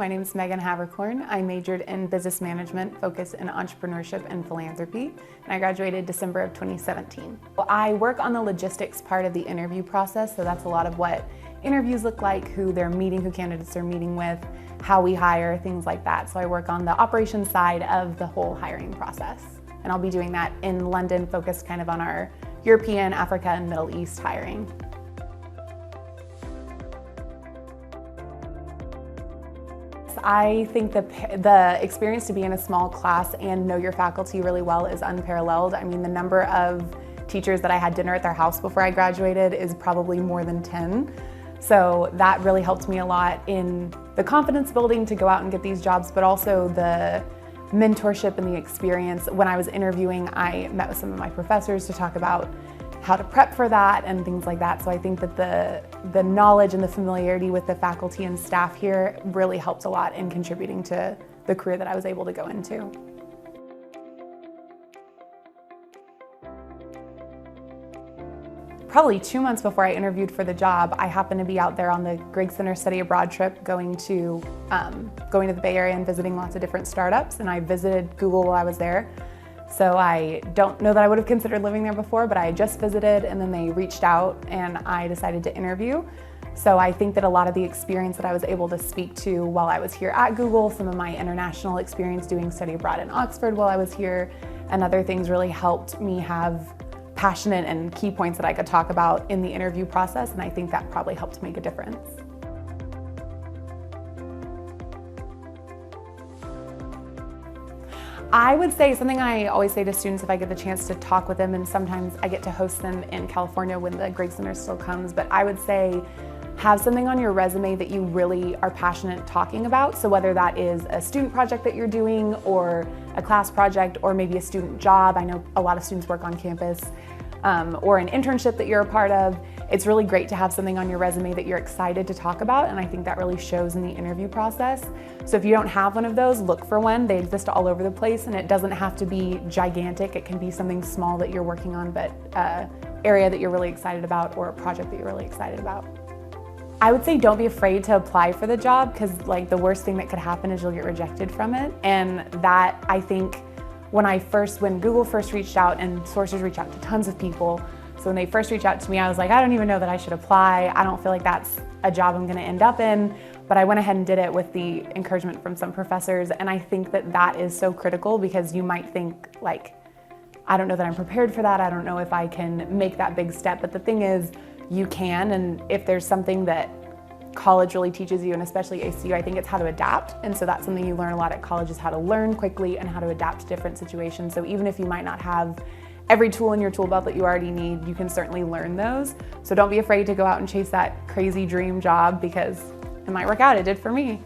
My name is Megan Haverkorn. I majored in business management, focused in entrepreneurship and philanthropy, and I graduated December of 2017. I work on the logistics part of the interview process, so that's a lot of what interviews look like, who they're meeting, who candidates are meeting with, how we hire, things like that. So I work on the operations side of the whole hiring process. And I'll be doing that in London, focused kind of on our European, Africa, and Middle East hiring. I think the experience to be in a small class and know your faculty really well is unparalleled. I mean, the number of teachers that I had dinner at their house before I graduated is probably more than 10. So that really helped me a lot in the confidence building to go out and get these jobs, but also the mentorship and the experience. When I was interviewing, I met with some of my professors to talk about how to prep for that and things like that. So I think that the knowledge and the familiarity with the faculty and staff here really helped a lot in contributing to the career that I was able to go into. Probably 2 months before I interviewed for the job, I happened to be out there on the Griggs Center study abroad trip going to the Bay Area and visiting lots of different startups, and I visited Google while I was there. So I don't know that I would have considered living there before, but I just visited and then they reached out and I decided to interview. So I think that a lot of the experience that I was able to speak to while I was here at Google, some of my international experience doing study abroad in Oxford while I was here, and other things really helped me have passionate and key points that I could talk about in the interview process, and I think that probably helped make a difference. I would say something I always say to students if I get the chance to talk with them, and sometimes I get to host them in California when the Griggs Center still comes, but I would say have something on your resume that you really are passionate talking about. So whether that is a student project that you're doing or a class project or maybe a student job, I know a lot of students work on campus, or an internship that you're a part of, it's really great to have something on your resume that you're excited to talk about, and I think that really shows in the interview process. So if you don't have one of those, look for one. They exist all over the place, and it doesn't have to be gigantic. It can be something small that you're working on, but area that you're really excited about or a project that you're really excited about. I would say don't be afraid to apply for the job, because the worst thing that could happen is you'll get rejected from it. And that, I think, when Google first reached out, and sources reach out to tons of people, so when they first reached out to me, I was like, I don't even know that I should apply. I don't feel like that's a job I'm gonna end up in, but I went ahead and did it with the encouragement from some professors, and I think that that is so critical, because you might think I don't know that I'm prepared for that, I don't know if I can make that big step, but the thing is, you can, and if there's something that college really teaches you, and especially ACU, I think it's how to adapt. And so that's something you learn a lot at college, is how to learn quickly and how to adapt to different situations. So even if you might not have every tool in your tool belt that you already need, you can certainly learn those. So don't be afraid to go out and chase that crazy dream job, because it might work out. It did for me.